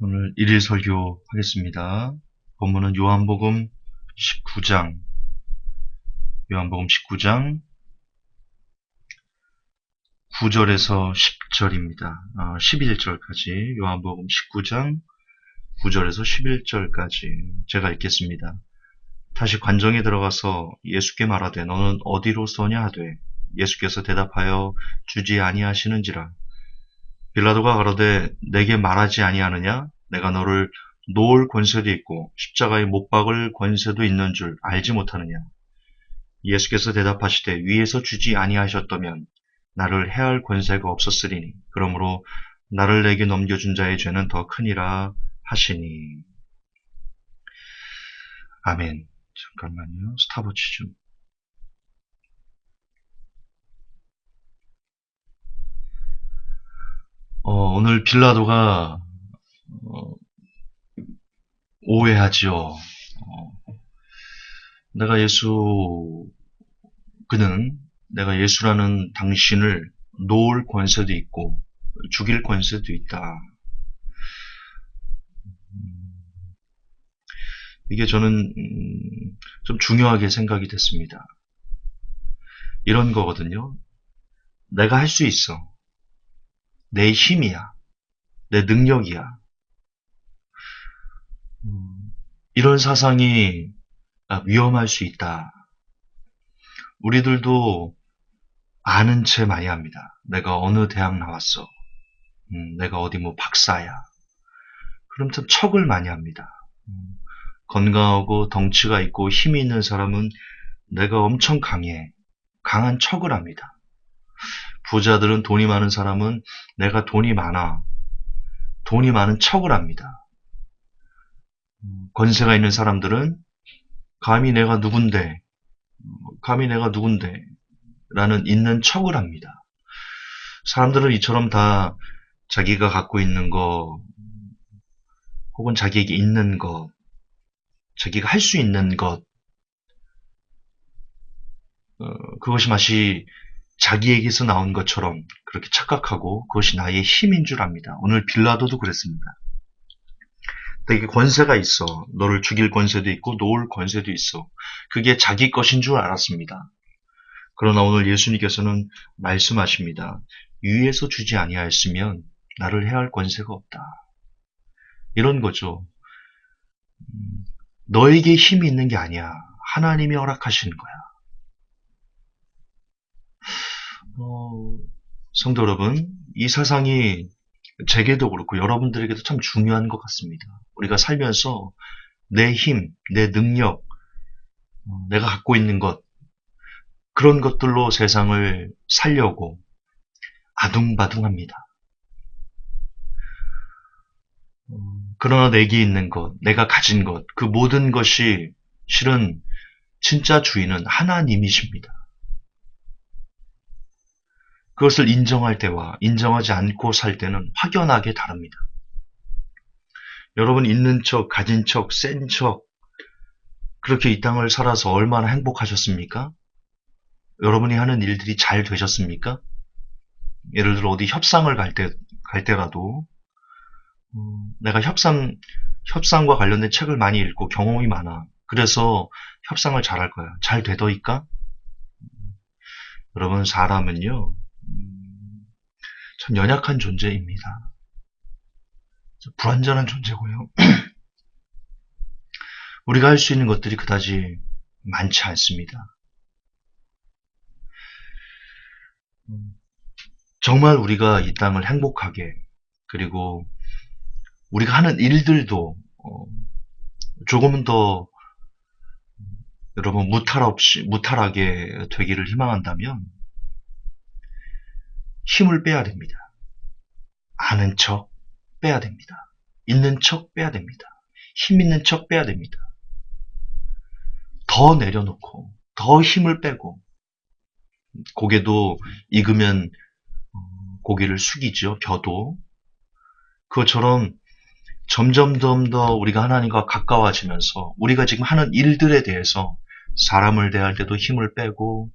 오늘 일일 설교 하겠습니다. 본문은 요한복음 19장, 요한복음 19장 9절에서 10절입니다. 11절까지, 요한복음 19장 9절에서 11절까지 제가 읽겠습니다. 다시 관정에 들어가서 예수께 말하되 너는 어디로 서냐 하되 예수께서 대답하여 주지 아니하시는지라. 빌라도가 가로되 내게 말하지 아니하느냐? 내가 너를 놓을 권세도 있고 십자가에 못 박을 권세도 있는 줄 알지 못하느냐? 예수께서 대답하시되 위에서 주지 아니하셨다면 나를 해할 권세가 없었으리니 그러므로 나를 내게 넘겨준 자의 죄는 더 크니라 하시니. 아멘. 잠깐만요. 스탑워치 좀. 오늘 빌라도가 오해하지요. 내가 예수라는 당신을 놓을 권세도 있고 죽일 권세도 있다. 이게 저는 좀 중요하게 생각이 됐습니다. 이런 거거든요. 내가 할 수 있어. 내 힘이야. 내 능력이야. 이런 사상이 위험할 수 있다. 우리들도 아는 채 많이 합니다. 내가 어느 대학 나왔어. 내가 어디 뭐 박사야. 그럼 참 척을 많이 합니다. 건강하고 덩치가 있고 힘이 있는 사람은 내가 엄청 강해. 강한 척을 합니다. 부자들은 돈이 많은 사람은 내가 돈이 많아. 돈이 많은 척을 합니다. 권세가 있는 사람들은 감히 내가 누군데 라는 있는 척을 합니다. 사람들은 이처럼 다 자기가 갖고 있는 것 혹은 자기에게 있는 것, 자기가 할 수 있는 것, 그것이 마치 자기에게서 나온 것처럼 그렇게 착각하고 그것이 나의 힘인 줄 압니다. 오늘 빌라도도 그랬습니다. 되게 권세가 있어. 너를 죽일 권세도 있고 놓을 권세도 있어. 그게 자기 것인 줄 알았습니다. 그러나 오늘 예수님께서는 말씀하십니다. 위에서 주지 아니하였으면 나를 해할 권세가 없다. 이런 거죠. 너에게 힘이 있는 게 아니야. 하나님이 허락하시는 거야. 성도 여러분, 이 사상이 제게도 그렇고 여러분들에게도 참 중요한 것 같습니다. 우리가 살면서 내 힘, 내 능력, 내가 갖고 있는 것, 그런 것들로 세상을 살려고 아둥바둥합니다. 그러나 내게 있는 것, 내가 가진 것, 그 모든 것이 실은 진짜 주인은 하나님이십니다. 그것을 인정할 때와 인정하지 않고 살 때는 확연하게 다릅니다. 여러분 있는 척, 가진 척, 센 척, 그렇게 이 땅을 살아서 얼마나 행복하셨습니까? 여러분이 하는 일들이 잘 되셨습니까? 예를 들어 어디 협상을 갈 때라도 내가 협상과 관련된 책을 많이 읽고 경험이 많아. 그래서 협상을 잘할 거야. 잘 되더이까? 여러분 사람은요 참 연약한 존재입니다. 불완전한 존재고요. 우리가 할 수 있는 것들이 그다지 많지 않습니다. 정말 우리가 이 땅을 행복하게 그리고 우리가 하는 일들도 조금은 더 여러분 무탈하게 되기를 희망한다면 힘을 빼야 됩니다. 아는 척 빼야 됩니다. 있는 척 빼야 됩니다. 힘 있는 척 빼야 됩니다. 더 내려놓고 더 힘을 빼고 고개도 익으면 고개를 숙이죠. 벼도. 그것처럼 점점 더 우리가 하나님과 가까워지면서 우리가 지금 하는 일들에 대해서 사람을 대할 때도 힘을 빼고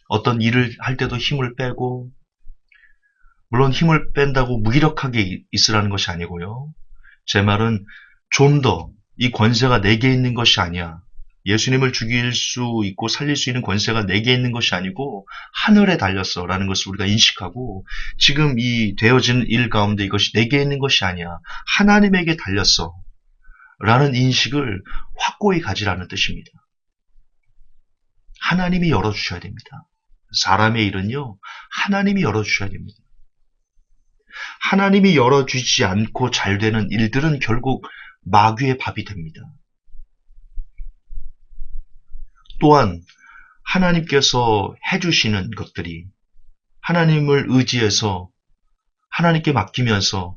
어떤 일을 할 때도 힘을 빼고 물론 힘을 뺀다고 무기력하게 있으라는 것이 아니고요. 제 말은 좀 더 이 권세가 내게 있는 것이 아니야. 예수님을 죽일 수 있고 살릴 수 있는 권세가 내게 있는 것이 아니고 하늘에 달렸어 라는 것을 우리가 인식하고, 지금 이 되어진 일 가운데 이것이 내게 있는 것이 아니야. 하나님에게 달렸어 라는 인식을 확고히 가지라는 뜻입니다. 하나님이 열어주셔야 됩니다. 사람의 일은요, 하나님이 열어주셔야 됩니다. 하나님이 열어주지 않고 잘 되는 일들은 결국 마귀의 밥이 됩니다. 또한 하나님께서 해주시는 것들이, 하나님을 의지해서 하나님께 맡기면서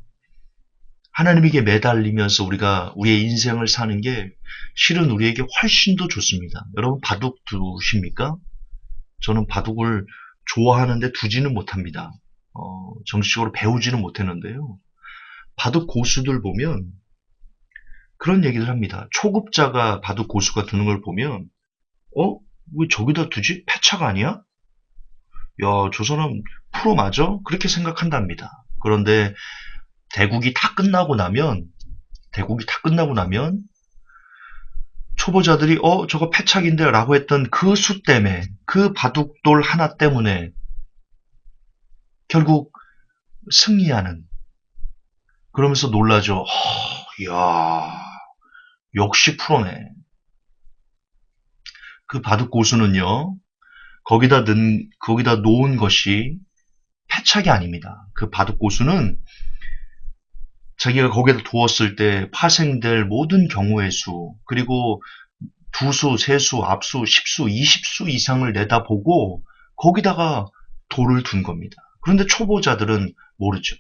하나님에게 매달리면서 우리가 우리의 인생을 사는 게 실은 우리에게 훨씬 더 좋습니다. 여러분 바둑 두십니까? 저는 바둑을 좋아하는데 두지는 못합니다. 정식적으로 배우지는 못했는데요. 바둑 고수들 보면 그런 얘기를 합니다. 초급자가 바둑 고수가 두는 걸 보면, 왜 저기다 두지? 패착 아니야? 야, 저 사람 프로 맞아? 그렇게 생각한답니다. 그런데 대국이 다 끝나고 나면 초보자들이 저거 패착인데 라고 했던 그 수 때문에, 그 바둑돌 하나 때문에 결국 승리하는, 그러면서 놀라죠. 이야, 역시 프로네. 그 바둑 고수는요, 거기다 놓은 것이 패착이 아닙니다. 그 바둑 고수는 자기가 거기다 두었을 때 파생될 모든 경우의 수, 그리고 두수, 세수, 앞수, 10수, 20수 이상을 내다보고 거기다가 돌을 둔 겁니다. 그런데 초보자들은 모르죠.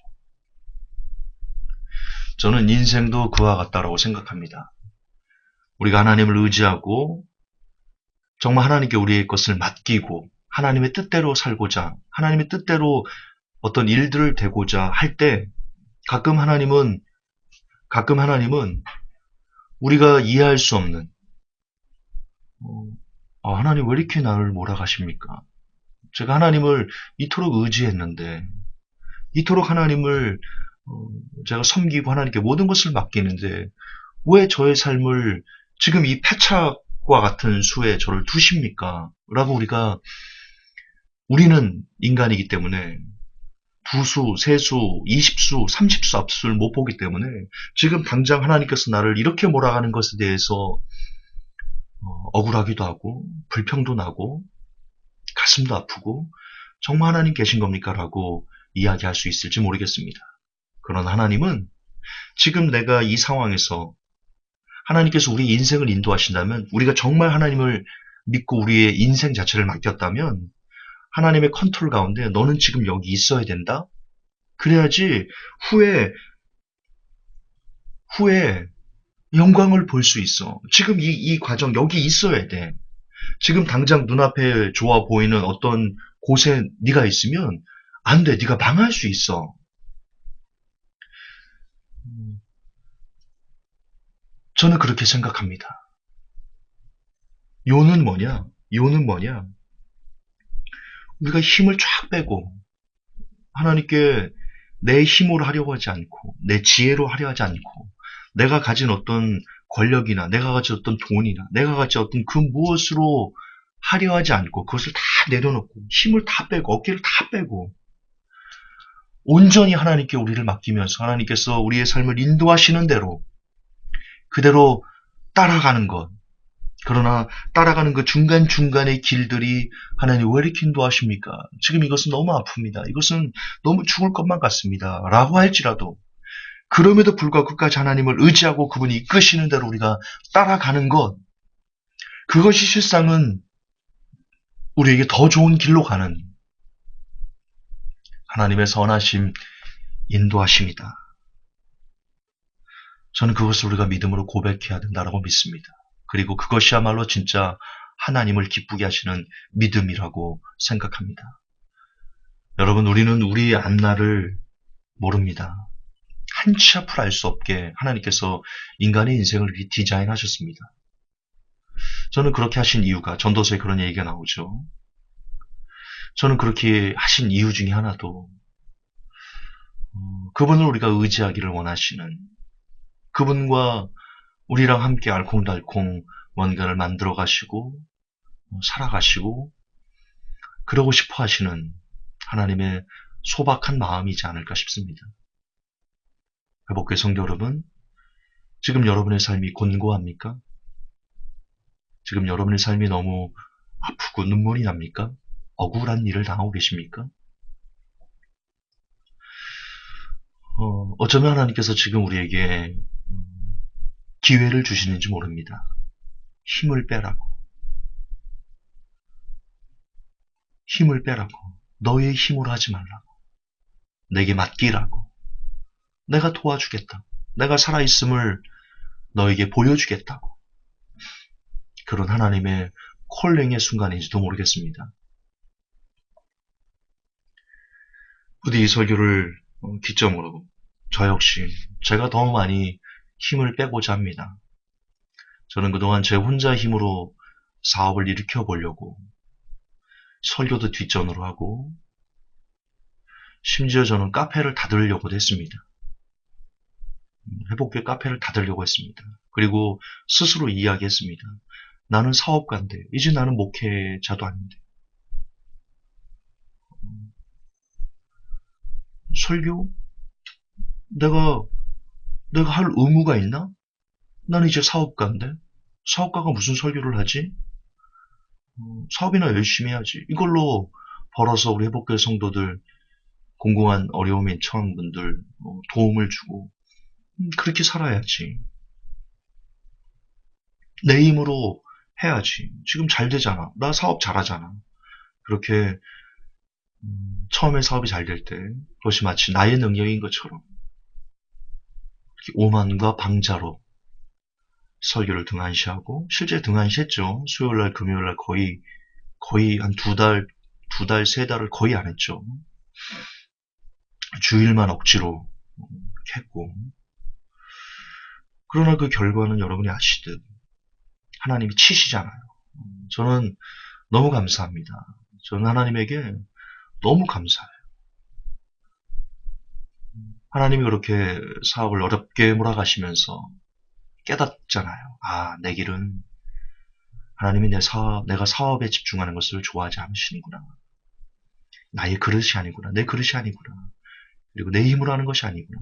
저는 인생도 그와 같다라고 생각합니다. 우리가 하나님을 의지하고 정말 하나님께 우리의 것을 맡기고 하나님의 뜻대로 살고자, 하나님의 뜻대로 어떤 일들을 되고자 할 때 가끔 하나님은 우리가 이해할 수 없는, 하나님 왜 이렇게 나를 몰아가십니까? 제가 하나님을 이토록 의지했는데, 이토록 하나님을 제가 섬기고 하나님께 모든 것을 맡기는데 왜 저의 삶을 지금 이 패착과 같은 수에 저를 두십니까? 라고 우리는 인간이기 때문에 두수, 세수, 20수, 30수 앞수를 못 보기 때문에 지금 당장 하나님께서 나를 이렇게 몰아가는 것에 대해서 억울하기도 하고 불평도 나고 가슴도 아프고, 정말 하나님 계신 겁니까? 라고 이야기할 수 있을지 모르겠습니다. 그러나 하나님은 지금 내가 이 상황에서 하나님께서 우리 인생을 인도하신다면, 우리가 정말 하나님을 믿고 우리의 인생 자체를 맡겼다면 하나님의 컨트롤 가운데 너는 지금 여기 있어야 된다? 그래야지 후에 영광을 볼 수 있어. 지금 이 과정 여기 있어야 돼. 지금 당장 눈앞에 좋아 보이는 어떤 곳에 네가 있으면 안 돼. 네가 망할 수 있어. 저는 그렇게 생각합니다. 요는 뭐냐? 우리가 힘을 쫙 빼고 하나님께 내 힘으로 하려고 하지 않고 내 지혜로 하려 하지 않고 내가 가진 어떤 권력이나 내가 가진 어떤 돈이나 내가 가진 어떤 그 무엇으로 하려 하지 않고 그것을 다 내려놓고 힘을 다 빼고 어깨를 다 빼고 온전히 하나님께 우리를 맡기면서 하나님께서 우리의 삶을 인도하시는 대로 그대로 따라가는 것. 그러나 따라가는 그 중간중간의 길들이 하나님 왜 이렇게 인도하십니까? 지금 이것은 너무 아픕니다. 이것은 너무 죽을 것만 같습니다. 라고 할지라도 그럼에도 불구하고 끝까지 하나님을 의지하고 그분이 이끄시는 대로 우리가 따라가는 것, 그것이 실상은 우리에게 더 좋은 길로 가는 하나님의 선하심, 인도하심이다. 저는 그것을 우리가 믿음으로 고백해야 된다고 믿습니다. 그리고 그것이야말로 진짜 하나님을 기쁘게 하시는 믿음이라고 생각합니다. 여러분, 우리는 우리의 앞날을 모릅니다. 한 치 앞을 알 수 없게 하나님께서 인간의 인생을 디자인하셨습니다. 저는 그렇게 하신 이유가, 전도서에 그런 얘기가 나오죠. 저는 그렇게 하신 이유 중에 하나도 그분을 우리가 의지하기를 원하시는, 그분과 우리랑 함께 알콩달콩 뭔가를 만들어 가시고 살아가시고 그러고 싶어 하시는 하나님의 소박한 마음이지 않을까 싶습니다. 회복교회 성도 여러분, 지금 여러분의 삶이 곤고합니까? 지금 여러분의 삶이 너무 아프고 눈물이 납니까? 억울한 일을 당하고 계십니까? 어쩌면 하나님께서 지금 우리에게 기회를 주시는지 모릅니다. 힘을 빼라고. 힘을 빼라고. 너의 힘으로 하지 말라고. 내게 맡기라고. 내가 도와주겠다. 내가 살아있음을 너에게 보여주겠다고. 그런 하나님의 콜링의 순간인지도 모르겠습니다. 부디 이 설교를 기점으로 저 역시 제가 더 많이 힘을 빼고자 합니다. 저는 그동안 제 혼자 힘으로 사업을 일으켜 보려고 설교도 뒷전으로 하고 심지어 저는 카페를 닫으려고도 했습니다. 회복교회 카페를 닫으려고 했습니다. 그리고 스스로 이야기했습니다. 나는 사업가인데 이제 나는 목회자도 아닌데 설교? 내가 할 의무가 있나? 나는 이제 사업가인데 사업가가 무슨 설교를 하지? 사업이나 열심히 해야지. 이걸로 벌어서 우리 회복교회 성도들 공공한 어려움에 처한 분들 도움을 주고 그렇게 살아야지. 내 힘으로 해야지. 지금 잘 되잖아. 나 사업 잘하잖아. 그렇게 처음에 사업이 잘 될 때 그것이 마치 나의 능력인 것처럼 오만과 방자로 설교를 등한시하고 실제 등한시했죠. 수요일날 금요일날 거의 한 두 달, 세 달을 거의 안 했죠. 주일만 억지로 했고 그러나 그 결과는 여러분이 아시듯 하나님이 치시잖아요. 저는 너무 감사합니다. 저는 하나님에게 너무 감사해요. 하나님이 그렇게 사업을 어렵게 몰아가시면서 깨닫잖아요. 아, 내 길은 하나님이 내가 사업에 집중하는 것을 좋아하지 않으시는구나. 나의 그릇이 아니구나. 내 그릇이 아니구나. 그리고 내 힘으로 하는 것이 아니구나.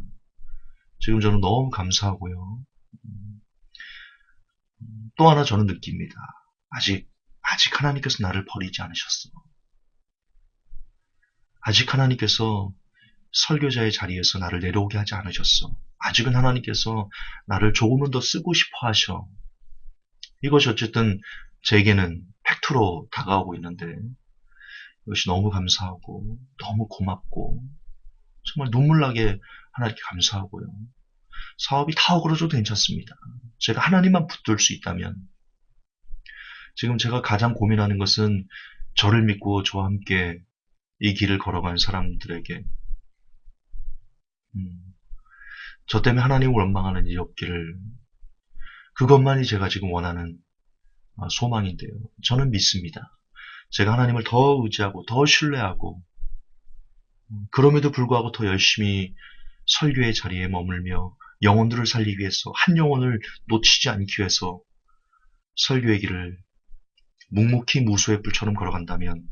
지금 저는 너무 감사하고요. 또 하나 저는 느낍니다. 아직 하나님께서 나를 버리지 않으셨어. 아직 하나님께서 설교자의 자리에서 나를 내려오게 하지 않으셨어. 아직은 하나님께서 나를 조금은 더 쓰고 싶어 하셔. 이것이 어쨌든 제게는 팩트로 다가오고 있는데 이것이 너무 감사하고 너무 고맙고 정말 눈물나게 하나님께 감사하고요. 사업이 다 어그러져도 괜찮습니다. 제가 하나님만 붙들 수 있다면 지금 제가 가장 고민하는 것은 저를 믿고 저와 함께 이 길을 걸어간 사람들에게 저 때문에 하나님을 원망하는 일이 없기를 그것만이 제가 지금 원하는 소망인데요. 저는 믿습니다. 제가 하나님을 더 의지하고 더 신뢰하고 그럼에도 불구하고 더 열심히 설교의 자리에 머물며 영혼들을 살리기 위해서 한 영혼을 놓치지 않기 위해서 설교의 길을 묵묵히 무소의 뿔처럼 걸어간다면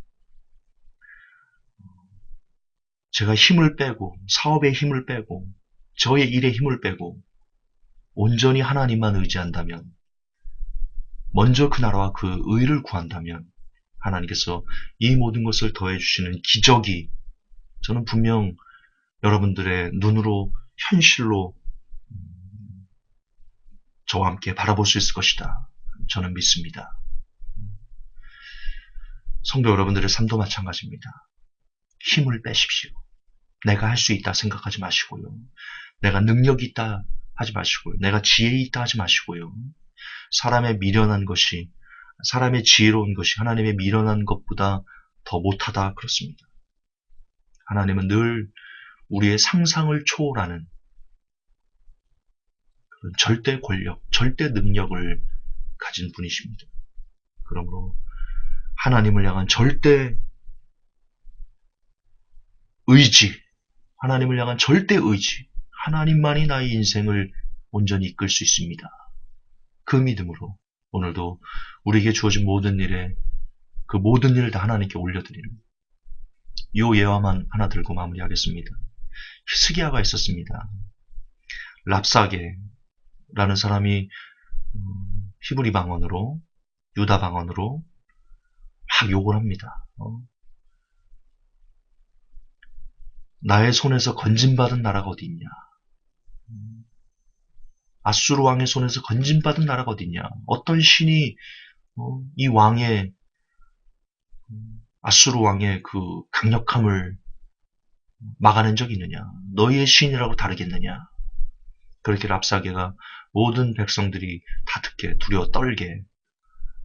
제가 힘을 빼고 사업에 힘을 빼고 저의 일에 힘을 빼고 온전히 하나님만 의지한다면 먼저 그 나라와 그 의를 구한다면 하나님께서 이 모든 것을 더해주시는 기적이 저는 분명 여러분들의 눈으로 현실로 저와 함께 바라볼 수 있을 것이다. 저는 믿습니다. 성도 여러분들의 삶도 마찬가지입니다. 힘을 빼십시오. 내가 할 수 있다 생각하지 마시고요. 내가 능력이 있다 하지 마시고요. 내가 지혜 있다 하지 마시고요. 사람의 미련한 것이 사람의 지혜로운 것이 하나님의 미련한 것보다 더 못하다 그렇습니다. 하나님은 늘 우리의 상상을 초월하는 그런 절대 권력, 절대 능력을 가진 분이십니다. 그러므로 하나님을 향한 절대 의지, 하나님을 향한 절대 의지, 하나님만이 나의 인생을 온전히 이끌 수 있습니다. 그 믿음으로 오늘도 우리에게 주어진 모든 일에 그 모든 일을 다 하나님께 올려드리는 이 예화만 하나 들고 마무리하겠습니다. 히스기야가 있었습니다. 랍사게라는 사람이 히브리 방언으로 유다 방언으로 막 욕을 합니다. 나의 손에서 건진받은 나라가 어디 있냐? 아수르 왕의 손에서 건진받은 나라가 어디 있냐? 어떤 신이 이 왕의 아수르 왕의 그 강력함을 막아낸 적이 있느냐? 너희의 신이라고 다르겠느냐? 그렇게 랍사게가 모든 백성들이 다 듣게 두려워 떨게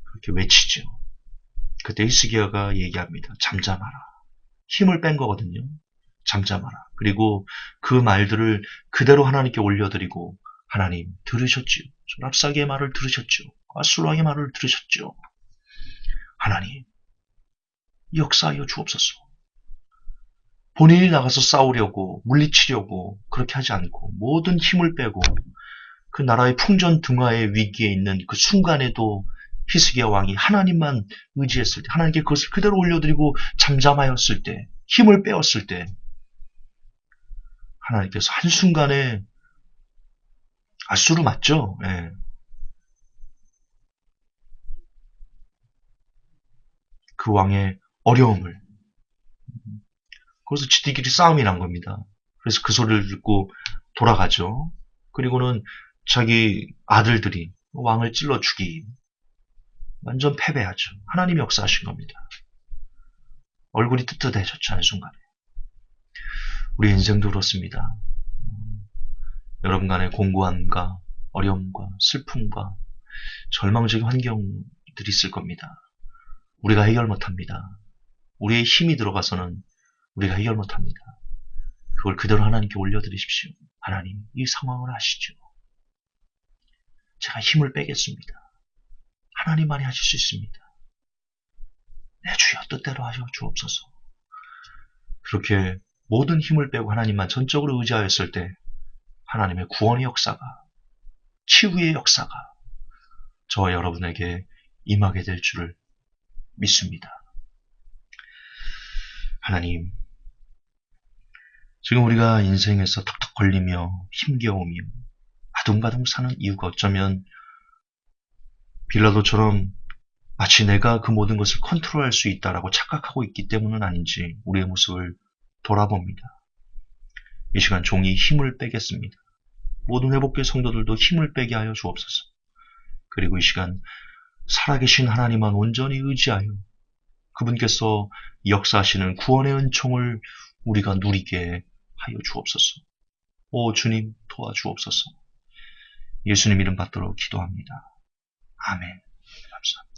그렇게 외치죠. 그때 히스기야가 얘기합니다. 잠잠하라. 힘을 뺀 거거든요. 잠잠하라. 그리고 그 말들을 그대로 하나님께 올려드리고 하나님 들으셨지요. 랍사게의 말을 들으셨죠. 아수르 왕의 말을 들으셨죠. 하나님 역사하여 주옵소서. 본인이 나가서 싸우려고 물리치려고 그렇게 하지 않고 모든 힘을 빼고 그 나라의 풍전등화의 위기에 있는 그 순간에도 히스기야 왕이 하나님만 의지했을 때 하나님께 그것을 그대로 올려드리고 잠잠하였을 때 힘을 빼었을 때 하나님께서 한순간에 아수르 맞죠? 예. 그 왕의 어려움을 그래서 지들끼리 싸움이 난 겁니다. 그래서 그 소리를 듣고 돌아가죠. 그리고는 자기 아들들이 왕을 찔러 죽이 완전 패배하죠. 하나님이 역사하신 겁니다. 얼굴이 뜨뜻해졌죠. 한순간에. 우리 인생도 그렇습니다. 여러분 간의 공고함과 어려움과 슬픔과 절망적인 환경들이 있을 겁니다. 우리가 해결 못합니다. 우리의 힘이 들어가서는 우리가 해결 못합니다. 그걸 그대로 하나님께 올려드리십시오. 하나님, 이 상황을 아시죠? 제가 힘을 빼겠습니다. 하나님만이 하실 수 있습니다. 내 주여 뜻대로 하셔 주옵소서. 그렇게 모든 힘을 빼고 하나님만 전적으로 의지하였을 때 하나님의 구원의 역사가, 치유의 역사가 저와 여러분에게 임하게 될 줄을 믿습니다. 하나님, 지금 우리가 인생에서 턱턱 걸리며 힘겨우며 아둥바둥 사는 이유가 어쩌면 빌라도처럼 마치 내가 그 모든 것을 컨트롤할 수 있다라고 착각하고 있기 때문은 아닌지 우리의 모습을 돌아봅니다. 이 시간 종이 힘을 빼겠습니다. 모든 회복교회 성도들도 힘을 빼게 하여 주옵소서. 그리고 이 시간 살아계신 하나님만 온전히 의지하여 그분께서 역사하시는 구원의 은총을 우리가 누리게 하여 주옵소서. 오 주님 도와주옵소서. 예수님 이름 받들어 기도합니다. 아멘. 감사합니다.